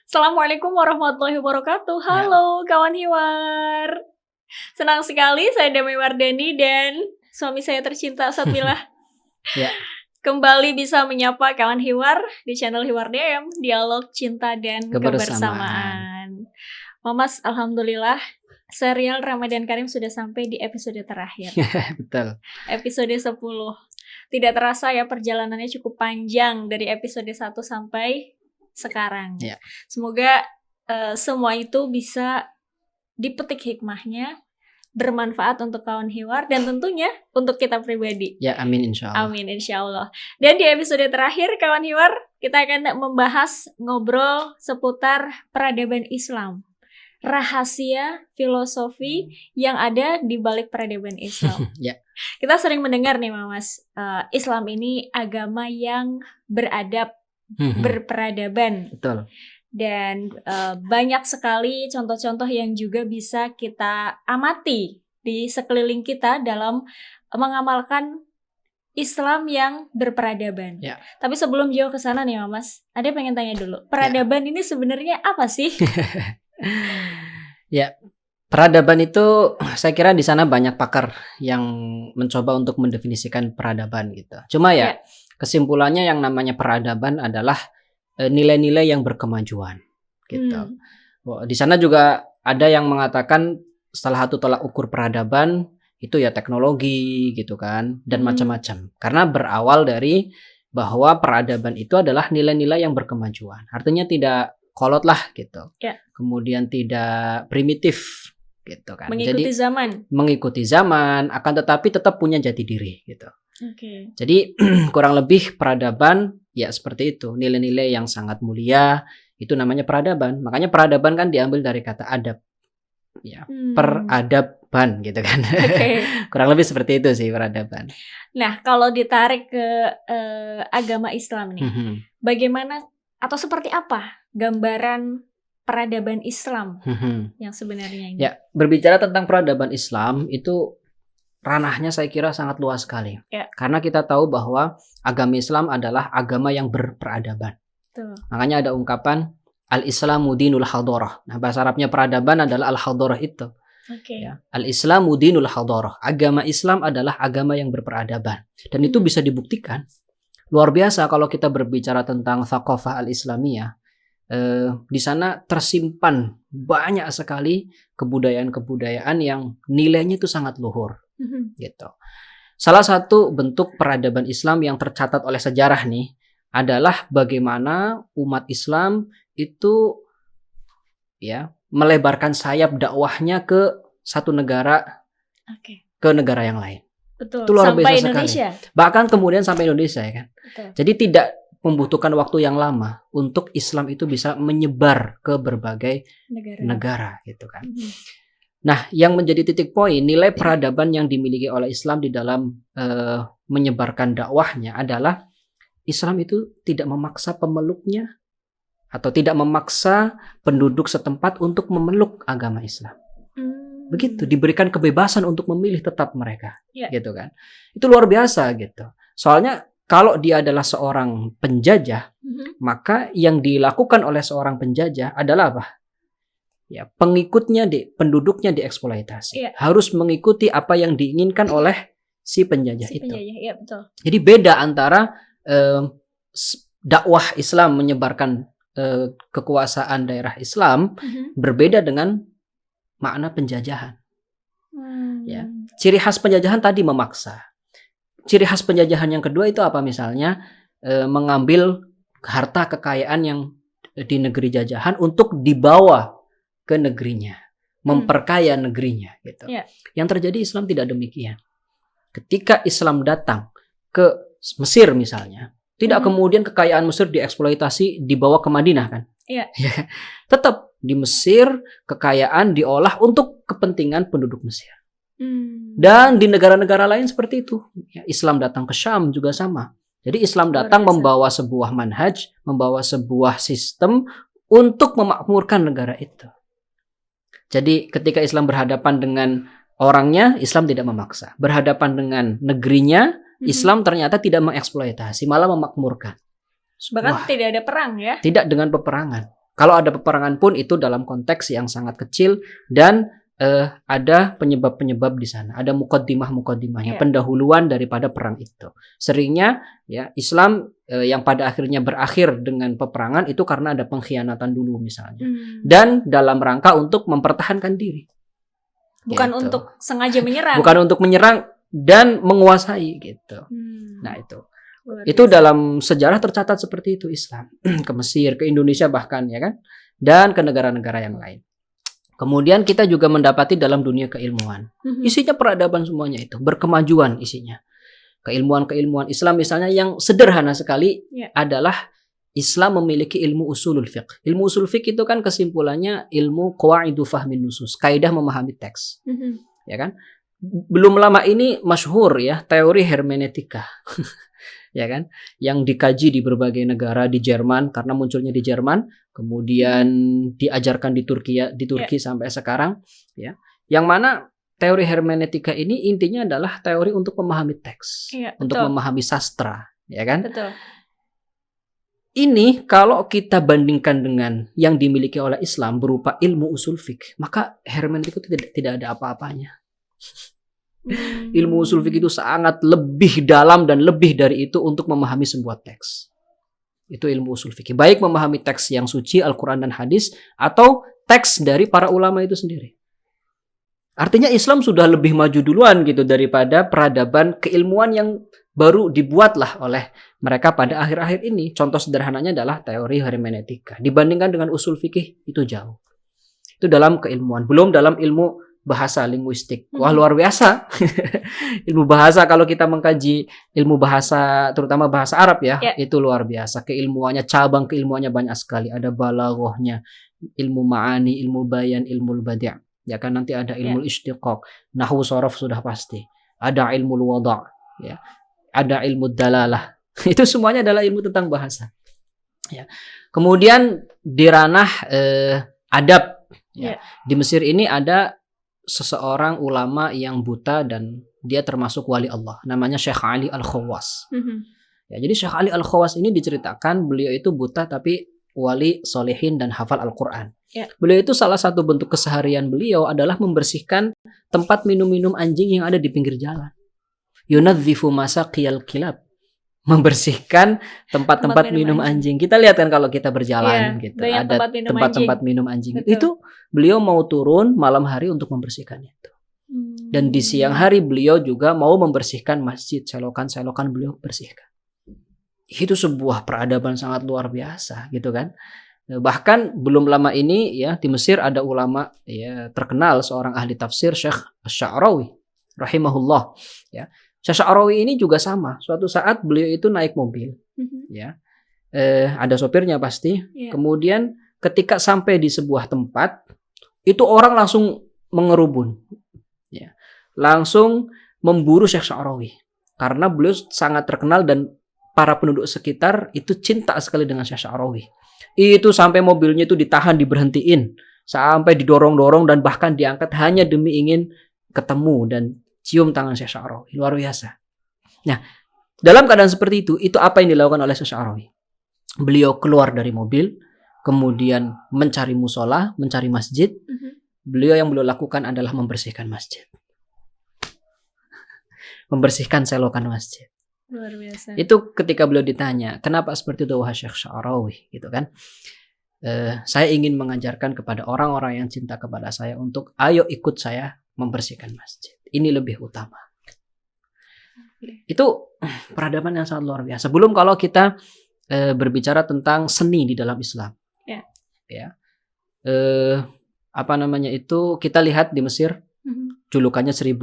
Assalamualaikum warahmatullahi wabarakatuh. Ya. Halo kawan Hiwar. Senang sekali saya Damai Wardani dan suami saya tercinta Satmilah Ya. kembali bisa menyapa kawan Hiwar di channel Hiwar DM, Dialog Cinta dan Kebersamaan. Mamas, alhamdulillah serial Ramadan Karim sudah sampai di episode terakhir. Betul. Episode 10. Tidak terasa ya, perjalanannya cukup panjang dari episode 1 sampai sekarang. Ya. Semoga semua itu bisa dipetik hikmahnya, bermanfaat untuk kawan Hiwar dan tentunya untuk kita pribadi. Ya, amin insyaallah. Amin insyaallah. Dan di episode terakhir kawan Hiwar, kita akan membahas ngobrol seputar peradaban Islam. Rahasia filosofi yang ada di balik peradaban Islam. Ya. Kita sering mendengar nih Mas, Islam ini agama yang beradab, berperadaban. Betul. Dan banyak sekali contoh-contoh yang juga bisa kita amati di sekeliling kita dalam mengamalkan Islam yang berperadaban. Ya. Tapi sebelum jauh ke sana nih Mas, ada pengen tanya dulu. Peradaban ini sebenarnya apa sih? Ya, peradaban itu saya kira di sana banyak pakar yang mencoba untuk mendefinisikan peradaban gitu. Cuma ya, kesimpulannya yang namanya peradaban adalah nilai-nilai yang berkemajuan gitu. Di sana juga ada yang mengatakan salah satu tolak ukur peradaban itu ya teknologi gitu kan, dan macam-macam. Karena berawal dari bahwa peradaban itu adalah nilai-nilai yang berkemajuan. Artinya tidak kolot lah gitu. Ya. Kemudian tidak primitif gitu kan. Mengikuti zaman. Mengikuti zaman, akan tetapi tetap punya jati diri gitu. Okay. Jadi kurang lebih peradaban ya seperti itu, nilai-nilai yang sangat mulia itu namanya peradaban. Makanya peradaban kan diambil dari kata adab, ya peradaban gitu kan. Okay. Kurang lebih seperti itu sih peradaban. Nah kalau ditarik ke agama Islam nih, bagaimana atau seperti apa gambaran peradaban Islam yang sebenarnya ini? Ya, berbicara tentang peradaban Islam itu ranahnya saya kira sangat luas sekali. Ya. Karena kita tahu bahwa agama Islam adalah agama yang berperadaban. Tuh. Makanya ada ungkapan al-Islamu dinul hadarah. Nah, bahasa Arabnya peradaban adalah al-hadarah itu. Okay. Ya. Al-Islamu dinul hadarah. Agama Islam adalah agama yang berperadaban. Dan itu bisa dibuktikan. Luar biasa kalau kita berbicara tentang thaqafah al-Islamiyah. Di sana tersimpan banyak sekali kebudayaan-kebudayaan yang nilainya itu sangat luhur. Gitu. Salah satu bentuk peradaban Islam yang tercatat oleh sejarah nih adalah bagaimana umat Islam itu ya melebarkan sayap dakwahnya ke satu negara, ke negara yang lain. Betul. Itu luar sampai biasa Indonesia. Sekali. Bahkan kemudian sampai Indonesia ya kan. Betul. Jadi tidak membutuhkan waktu yang lama untuk Islam itu bisa menyebar ke berbagai negara gitu kan. Nah, yang menjadi titik poin nilai peradaban yang dimiliki oleh Islam di dalam menyebarkan dakwahnya adalah Islam itu tidak memaksa pemeluknya atau tidak memaksa penduduk setempat untuk memeluk agama Islam. Begitu, diberikan kebebasan untuk memilih tetap mereka, gitu kan. Itu luar biasa gitu. Soalnya kalau dia adalah seorang penjajah, maka yang dilakukan oleh seorang penjajah adalah apa? Ya, penduduknya dieksploitasi. Harus mengikuti apa yang diinginkan oleh si penjajah itu. Ya, betul. Jadi beda antara dakwah Islam menyebarkan kekuasaan daerah Islam berbeda dengan makna penjajahan. Ya, ciri khas penjajahan tadi memaksa. Ciri khas penjajahan yang kedua itu apa misalnya mengambil harta kekayaan yang di negeri jajahan untuk dibawa ke negerinya, memperkaya negerinya gitu. Yang terjadi Islam tidak demikian. Ketika Islam datang ke Mesir misalnya, tidak kemudian kekayaan Mesir dieksploitasi dibawa ke Madinah kan? Tetap di Mesir kekayaan diolah untuk kepentingan penduduk Mesir. Dan di negara-negara lain seperti itu. Islam datang ke Syam juga sama. Jadi Islam datang membawa sebuah manhaj, membawa sebuah sistem untuk memakmurkan negara itu. Jadi ketika Islam berhadapan dengan orangnya, Islam tidak memaksa. Berhadapan dengan negerinya, Islam ternyata tidak mengeksploitasi, malah memakmurkan. Bahkan tidak ada perang ya? Tidak dengan peperangan. Kalau ada peperangan pun itu dalam konteks yang sangat kecil dan ada penyebab-penyebab di sana. Ada mukaddimah-mukaddimahnya, pendahuluan daripada perang itu. Seringnya ya Islam yang pada akhirnya berakhir dengan peperangan itu karena ada pengkhianatan dulu misalnya. Dan dalam rangka untuk mempertahankan diri. Bukan gitu. untuk sengaja menyerang. Bukan untuk menyerang dan menguasai gitu. Nah, itu dalam sejarah tercatat seperti itu Islam. Ke Mesir, ke Indonesia bahkan ya kan. Dan ke negara-negara yang lain. Kemudian kita juga mendapati dalam dunia keilmuan. Isinya peradaban semuanya itu. Berkemajuan isinya. Keilmuan-keilmuan Islam misalnya yang sederhana sekali adalah Islam memiliki ilmu usulul fiqh. Ilmu usul fiqh itu kan kesimpulannya ilmu qawaidu fahmin nusus. Kaidah memahami teks. Ya kan? Belum lama ini masyhur ya teori hermeneutika. Ya kan, yang dikaji di berbagai negara, di Jerman karena munculnya di Jerman, kemudian diajarkan di Turki sampai sekarang ya. Yang mana teori hermeneutika ini intinya adalah teori untuk memahami teks, untuk memahami sastra, ya kan? Betul. Ini kalau kita bandingkan dengan yang dimiliki oleh Islam berupa ilmu usul fiqh, maka hermeneutika itu tidak ada apa-apanya. Ilmu usul fikih itu sangat lebih dalam dan lebih dari itu untuk memahami sebuah teks. Itu ilmu usul fikih. Baik memahami teks yang suci, Al-Quran dan hadis, atau teks dari para ulama itu sendiri. Artinya Islam sudah lebih maju duluan gitu daripada peradaban keilmuan yang baru dibuatlah oleh mereka pada akhir-akhir ini. Contoh sederhananya adalah teori hermeneutika. Dibandingkan dengan usul fikih itu jauh. Itu dalam keilmuan. Belum dalam ilmu bahasa linguistik. Wah, luar biasa. Ilmu bahasa kalau kita mengkaji ilmu bahasa terutama bahasa Arab ya, itu luar biasa. Keilmuannya, cabang keilmuannya banyak sekali. Ada balaghahnya, ilmu ma'ani, ilmu bayan, ilmu badi'. Ya kan nanti ada ilmu istiqaq, nahwu sharaf sudah pasti. Ada ilmu wada', ya. Ada ilmu dalalah. Itu semuanya adalah ilmu tentang bahasa. Ya. Kemudian di ranah adab ya. Di Mesir ini ada seseorang ulama yang buta dan dia termasuk wali Allah, namanya Syekh Ali Al-Khawas. Ya, jadi Syekh Ali Al-Khawas ini diceritakan beliau itu buta tapi wali solehin dan hafal Al-Quran. Beliau itu salah satu bentuk keseharian beliau adalah membersihkan tempat minum-minum anjing yang ada di pinggir jalan. Yunadzifu masaqiyal kilab, membersihkan tempat-tempat minum anjing. Kita lihat kan kalau kita berjalan gitu, ada tempat-tempat minum anjing. Itu beliau mau turun malam hari untuk membersihkan itu. Dan di siang hari beliau juga mau membersihkan masjid, selokan-selokan beliau bersihkan. Itu sebuah peradaban sangat luar biasa gitu kan. Bahkan belum lama ini ya di Mesir ada ulama ya terkenal seorang ahli tafsir Syekh Asy-Sya'rawi rahimahullah ya. Syekh Sya'rawi ini juga sama. Suatu saat beliau itu naik mobil, ya, ada sopirnya pasti. Kemudian ketika sampai di sebuah tempat, itu orang langsung mengerubun, ya, langsung memburu Syekh Sya'rawi karena beliau sangat terkenal dan para penduduk sekitar itu cinta sekali dengan Syekh Sya'rawi. Itu sampai mobilnya itu ditahan, diberhentiin, sampai didorong-dorong dan bahkan diangkat hanya demi ingin ketemu dan cium tangan Syekh Sya'rawi. Luar biasa. Nah, dalam keadaan seperti itu apa yang dilakukan oleh Syekh Sya'rawi? Beliau keluar dari mobil, kemudian mencari musola, mencari masjid. Beliau yang beliau lakukan adalah membersihkan masjid. Membersihkan selokan masjid. Luar biasa. Itu ketika beliau ditanya, kenapa seperti itu wahai Syekh Sya'rawi? Gitu kan. Saya ingin mengajarkan kepada orang-orang yang cinta kepada saya untuk ayo ikut saya membersihkan masjid. Ini lebih utama. Itu peradaban yang sangat luar biasa. Belum kalau kita berbicara tentang seni di dalam Islam. Ya. Apa namanya itu kita lihat di Mesir julukannya 1000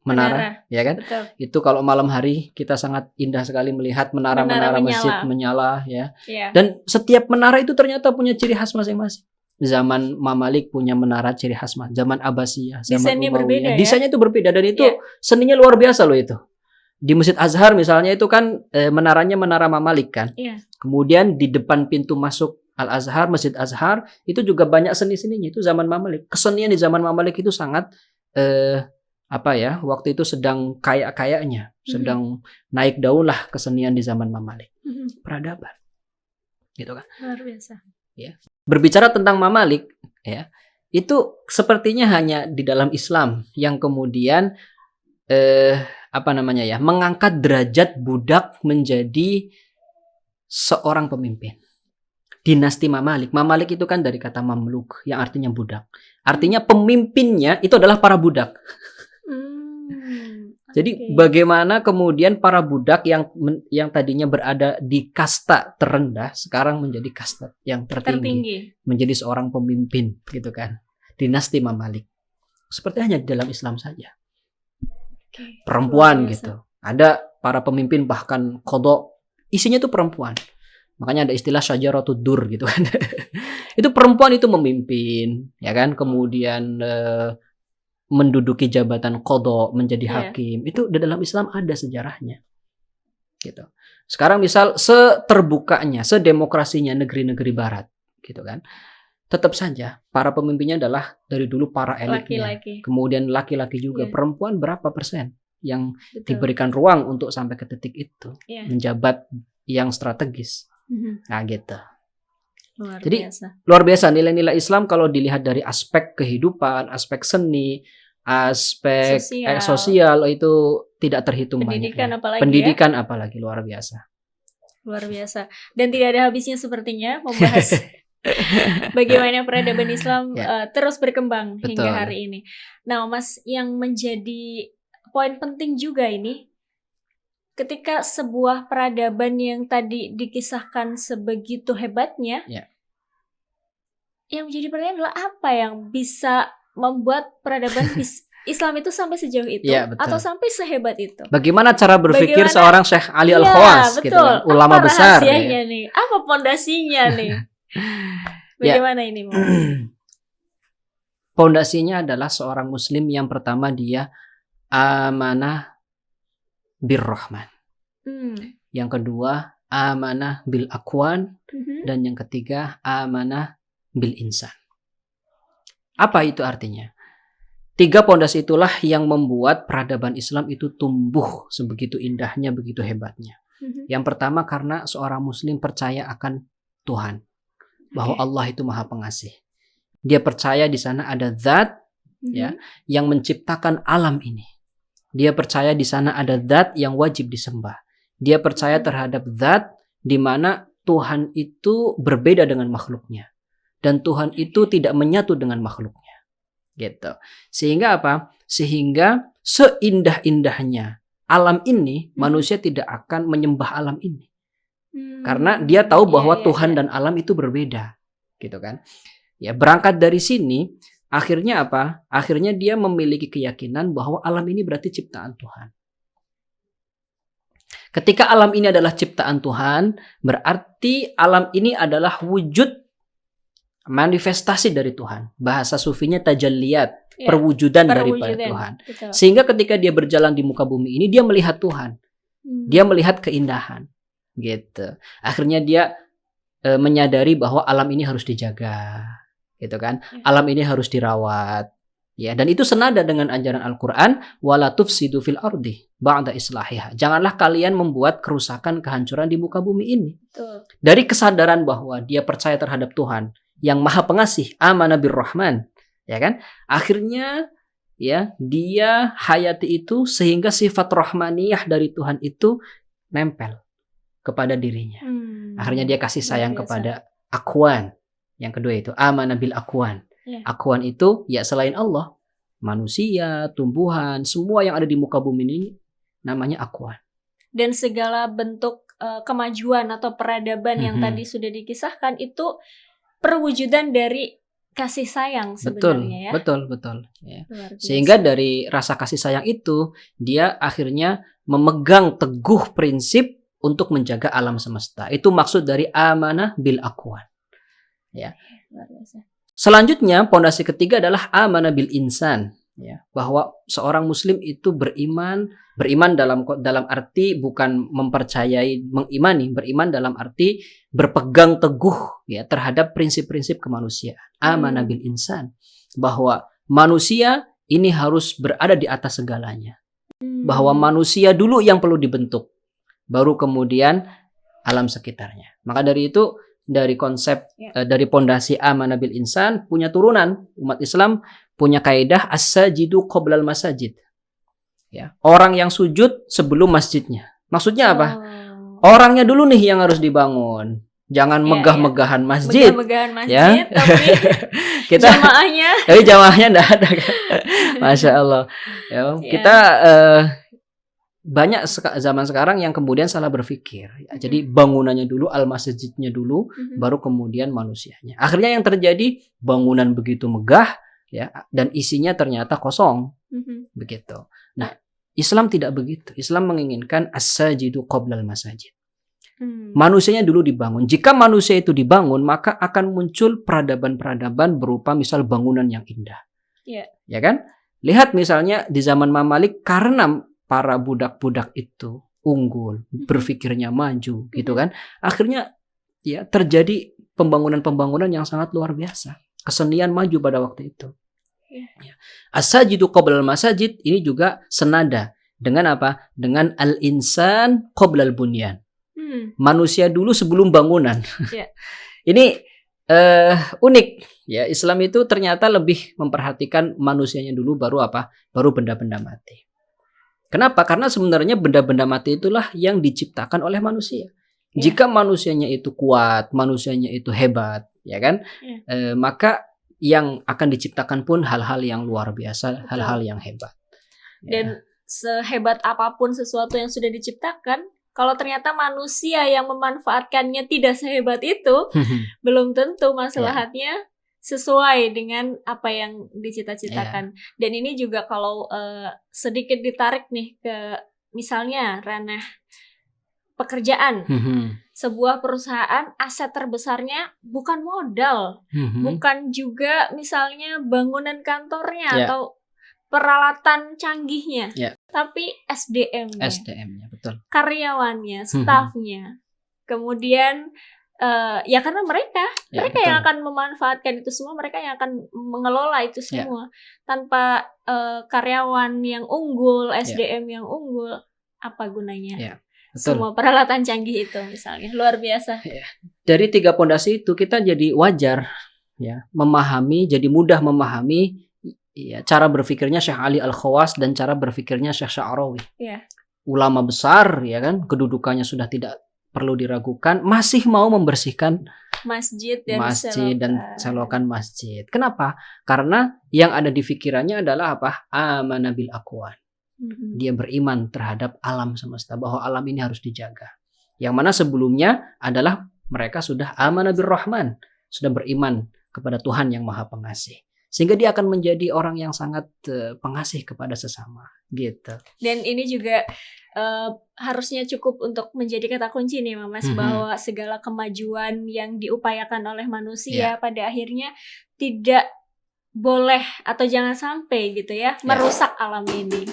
menara, ya kan? Betul. Itu kalau malam hari kita sangat indah sekali melihat menara-menara masjid menyala ya. Dan setiap menara itu ternyata punya ciri khas masing-masing. Zaman Mamalik punya menara ciri khas, zaman Abbasiyah, zaman Umayyah. Desainnya itu berbeda dan itu seninya luar biasa loh itu. Di Masjid Azhar misalnya itu kan menaranya menara Mamalik kan. Kemudian di depan pintu masuk Al-Azhar, Masjid Azhar itu juga banyak seni-seninya itu zaman Mamalik. Kesenian di zaman Mamalik itu sangat waktu itu sedang kaya-kayanya, sedang naik daun lah kesenian di zaman Mamalik. Peradaban. Gitu kan. Luar biasa. ya. Berbicara tentang mamalik, ya, itu sepertinya hanya di dalam Islam yang kemudian mengangkat derajat budak menjadi seorang pemimpin. Dinasti Mamalik. Mamalik itu kan dari kata mamluk yang artinya budak. Artinya pemimpinnya itu adalah para budak. Jadi bagaimana kemudian para budak yang tadinya berada di kasta terendah sekarang menjadi kasta yang tertinggi. Menjadi seorang pemimpin gitu kan. Dinasti Mamalik. Seperti hanya di dalam Islam saja. Perempuan gitu. Ada para pemimpin bahkan qadha isinya itu perempuan. Makanya ada istilah syajaratud dur gitu kan. Itu perempuan itu memimpin, ya kan? Kemudian menduduki jabatan qadha, menjadi hakim. Itu di dalam Islam ada sejarahnya. Gitu. Sekarang misal seterbukanya, sedemokrasinya negeri-negeri barat, gitu kan. Tetap saja para pemimpinnya adalah dari dulu para elitnya. Kemudian laki-laki juga. Perempuan berapa persen yang diberikan ruang untuk sampai ke titik itu, menjabat yang strategis. Nah gitu. Luar biasa nilai-nilai Islam kalau dilihat dari aspek kehidupan, aspek seni, aspek sosial itu tidak terhitung pendidikan banyaknya. Pendidikan apalagi luar biasa. Luar biasa. Dan tidak ada habisnya sepertinya membahas bagaimana peradaban Islam terus berkembang hingga hari ini. Nah, Mas, yang menjadi poin penting juga ini, ketika sebuah peradaban yang tadi dikisahkan sebegitu hebatnya, yang menjadi pertanyaan adalah apa yang bisa membuat peradaban Islam itu sampai sejauh itu, atau sampai sehebat itu? Bagaimana cara berpikir seorang Syekh Ali Al-Khawas, gitu kan? Ulama apa besar. Rahasianya nih? Apa pondasinya nih? Bagaimana ini, Mas? Pondasinya adalah seorang Muslim yang pertama dia amanah birrahman. Yang kedua amanah bil akwan, dan yang ketiga amanah bil insan. Apa itu artinya? 3 pondasi itulah yang membuat peradaban Islam itu tumbuh sebegitu indahnya, begitu hebatnya. Yang pertama karena seorang Muslim percaya akan Tuhan, bahwa Allah itu Maha Pengasih. Dia percaya di sana ada zat yang menciptakan alam ini. Dia percaya di sana ada zat yang wajib disembah. Dia percaya terhadap zat di mana Tuhan itu berbeda dengan makhluknya. Dan Tuhan itu tidak menyatu dengan makhluknya. Gitu. Sehingga apa? Sehingga seindah-indahnya alam ini, manusia tidak akan menyembah alam ini. Karena dia tahu bahwa Tuhan dan alam itu berbeda. Gitu kan? Ya, berangkat dari sini, akhirnya apa? Akhirnya dia memiliki keyakinan bahwa alam ini berarti ciptaan Tuhan. Ketika alam ini adalah ciptaan Tuhan, berarti alam ini adalah wujud manifestasi dari Tuhan. Bahasa sufinya tajalliyat, perwujudan daripada Tuhan. Betul. Sehingga ketika dia berjalan di muka bumi ini, dia melihat Tuhan. Dia melihat keindahan. Gitu. Akhirnya dia menyadari bahwa alam ini harus dijaga. Gitu kan? Alam ini harus dirawat. Ya, dan itu senada dengan ajaran Al-Qur'an, wala tufsidu fil ardi ba'da islahiha. Janganlah kalian membuat kerusakan, kehancuran di muka bumi ini. Betul. Dari kesadaran bahwa dia percaya terhadap Tuhan yang Maha Pengasih, amanah birrahman, ya kan? Akhirnya ya, dia hayati itu sehingga sifat rahmaniyah dari Tuhan itu nempel kepada dirinya. Akhirnya dia kasih sayang kepada akwan. Yang kedua itu amanah bil akwan. Akwan itu ya selain Allah, manusia, tumbuhan, semua yang ada di muka bumi ini namanya akwan. Dan segala bentuk kemajuan atau peradaban yang tadi sudah dikisahkan itu perwujudan dari kasih sayang sebenarnya. Betul. Ya. Sehingga dari rasa kasih sayang itu dia akhirnya memegang teguh prinsip untuk menjaga alam semesta. Itu maksud dari amanah bil akwan. Ya. Luar biasa. Selanjutnya, pondasi ketiga adalah amanah bil insan, ya, bahwa seorang muslim itu beriman dalam arti bukan mengimani, beriman dalam arti berpegang teguh ya terhadap prinsip-prinsip kemanusiaan. Amanah bil insan, bahwa manusia ini harus berada di atas segalanya. Bahwa manusia dulu yang perlu dibentuk, baru kemudian alam sekitarnya. Maka dari itu dari konsep dari pondasi amanah bil insan, punya turunan umat Islam punya kaidah as-sajidu qoblal masajid. Ya, orang yang sujud sebelum masjidnya. Maksudnya apa? Orangnya dulu nih yang harus dibangun. Jangan megah-megahan masjid. Megah-megahan masjid, ya. tapi kita jamaahnya enggak ada kan. Masya Allah. Ya, kita banyak zaman sekarang yang kemudian salah berpikir. Ya, jadi bangunannya dulu, al-masjidnya dulu, baru kemudian manusianya. Akhirnya yang terjadi bangunan begitu megah, ya, dan isinya ternyata kosong, begitu. Nah, Islam tidak begitu. Islam menginginkan as-sajidu qoblal masajid. Manusianya dulu dibangun. Jika manusia itu dibangun, maka akan muncul peradaban-peradaban berupa misal bangunan yang indah. Ya kan? Lihat misalnya di zaman Mamalik, karena para budak-budak itu unggul, berpikirnya maju, gitu kan. Akhirnya ya terjadi pembangunan-pembangunan yang sangat luar biasa. Kesenian maju pada waktu itu. Ya. As-sajidu qoblal masajid ini juga senada dengan apa? Dengan al-insan qoblal bunyan. Manusia dulu sebelum bangunan. Ini unik. Ya, Islam itu ternyata lebih memperhatikan manusianya dulu, baru apa? Baru benda-benda mati. Kenapa? Karena sebenarnya benda-benda mati itulah yang diciptakan oleh manusia. Jika manusianya itu kuat, manusianya itu hebat, ya kan? Maka yang akan diciptakan pun hal-hal yang luar biasa, hal-hal yang hebat. Dan sehebat apapun sesuatu yang sudah diciptakan, kalau ternyata manusia yang memanfaatkannya tidak sehebat itu, belum tentu maslahatnya sesuai dengan apa yang dicita-citakan. Dan ini juga kalau sedikit ditarik nih ke misalnya ranah pekerjaan. Sebuah perusahaan aset terbesarnya bukan modal, bukan juga misalnya bangunan kantornya atau peralatan canggihnya, tapi SDM-nya, betul. Karyawannya, stafnya. Kemudian ya karena mereka yang akan memanfaatkan itu semua, mereka yang akan mengelola itu semua. Tanpa karyawan yang unggul, SDM yang unggul, apa gunanya? Semua peralatan canggih itu misalnya luar biasa. Dari 3 pondasi itu kita jadi wajar ya memahami, jadi mudah memahami ya cara berpikirnya Syekh Ali Al-Khawas dan cara berpikirnya Syekh Sya'rawi. Ulama besar ya kan, kedudukannya sudah tidak perlu diragukan, masih mau membersihkan masjid dan selokan masjid. Kenapa? Karena yang ada di pikirannya adalah apa? Amanah bil aqwan. Dia beriman terhadap alam semesta, bahwa alam ini harus dijaga. Yang mana sebelumnya adalah mereka sudah amanah bir rahman, sudah beriman kepada Tuhan yang Maha Pengasih. Sehingga dia akan menjadi orang yang sangat pengasih kepada sesama, gitu. Dan ini juga harusnya cukup untuk menjadi kata kunci nih, Mas, bahwa segala kemajuan yang diupayakan oleh manusia pada akhirnya tidak boleh atau jangan sampai gitu ya merusak alam ini.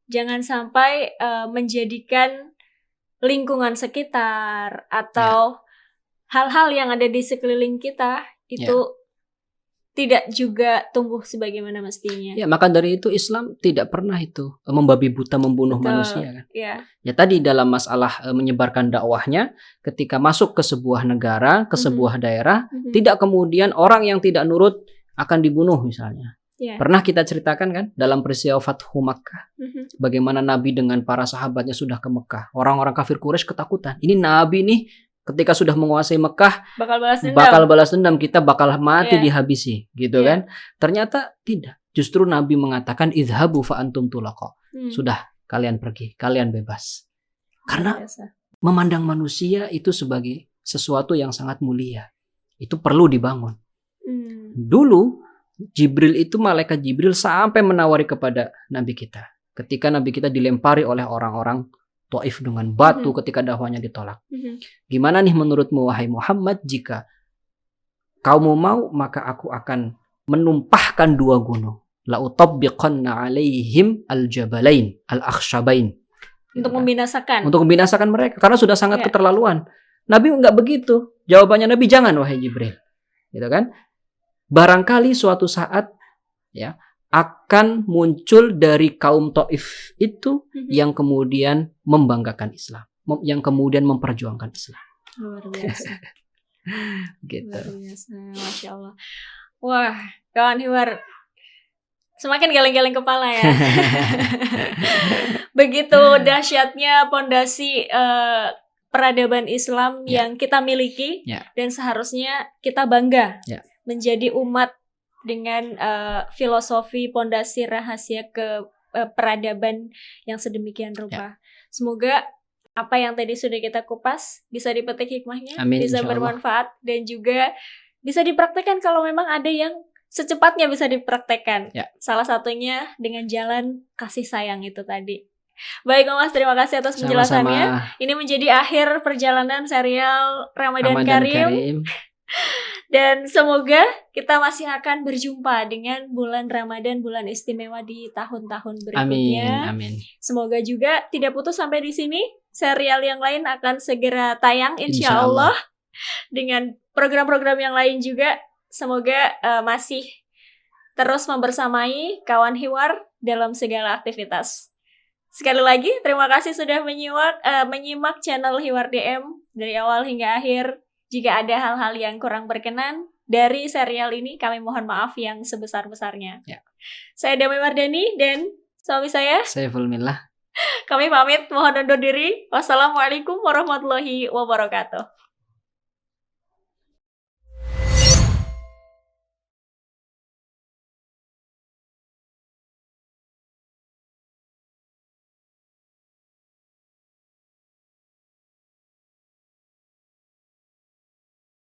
Jangan sampai menjadikan lingkungan sekitar atau hal-hal yang ada di sekeliling kita itu tidak juga tumbuh sebagaimana mestinya. Ya, maka dari itu Islam tidak pernah itu membabi buta membunuh manusia kan. Ya tadi dalam masalah menyebarkan dakwahnya, ketika masuk ke sebuah negara, ke sebuah daerah, tidak kemudian orang yang tidak nurut akan dibunuh misalnya. Pernah kita ceritakan kan dalam peristiwa Fathu Makkah, bagaimana Nabi dengan para sahabatnya sudah ke Mekah. Orang-orang kafir Quraisy ketakutan. Ini Nabi nih ketika sudah menguasai Mekah bakal balas dendam, kita bakal mati dihabisi, gitu kan? Ternyata tidak. Justru Nabi mengatakan idhabu fa antum tulaqa. Sudah, kalian pergi, kalian bebas. Karena memandang manusia itu sebagai sesuatu yang sangat mulia. Itu perlu dibangun. Dulu Jibril itu, malaikat Jibril sampai menawari kepada Nabi kita. Ketika Nabi kita dilempari oleh orang-orang Taif dengan batu ketika dakwahnya ditolak. Gimana nih menurutmu wahai Muhammad, jika kamu mau maka aku akan menumpahkan 2 gunung. La utabbiqanna alaihim al-jabalain al-akhshabain. Untuk membinasakan. Untuk membinasakan mereka karena sudah sangat keterlaluan. Nabi enggak begitu. Jawabannya Nabi, jangan wahai Jibril. Gitu kan? Barangkali suatu saat ya akan muncul dari kaum Taif itu yang kemudian membanggakan Islam, yang kemudian memperjuangkan Islam. Luar biasa. Gitu. Luar biasa, Masya Allah. Wah, kawan Hiwar, semakin geleng-geleng kepala ya. Begitu dahsyatnya pondasi peradaban Islam yang kita miliki, dan seharusnya kita bangga menjadi umat dengan filosofi pondasi rahasia ke peradaban yang sedemikian rupa. Semoga apa yang tadi sudah kita kupas bisa dipetik hikmahnya, Amin, bisa bermanfaat, dan juga bisa dipraktekkan kalau memang ada yang secepatnya bisa dipraktekkan. Salah satunya dengan jalan kasih sayang itu tadi. Baik Mas, terima kasih atas penjelasannya. Sama-sama. Ini menjadi akhir perjalanan serial Ramadan Karim. Dan semoga kita masih akan berjumpa dengan bulan Ramadan, bulan istimewa di tahun-tahun berikutnya. Amin. Semoga juga tidak putus sampai di sini. Serial yang lain akan segera tayang insya Allah. Dengan program-program yang lain juga. Semoga masih terus membersamai kawan Hiwar dalam segala aktivitas. Sekali lagi terima kasih sudah menyimak channel Hiwar DM dari awal hingga akhir. Jika ada hal-hal yang kurang berkenan dari serial ini, kami mohon maaf yang sebesar-besarnya. Saya Damai Mardani dan suami saya Saiful Millah. Kami pamit, mohon undur diri. Wassalamualaikum warahmatullahi wabarakatuh.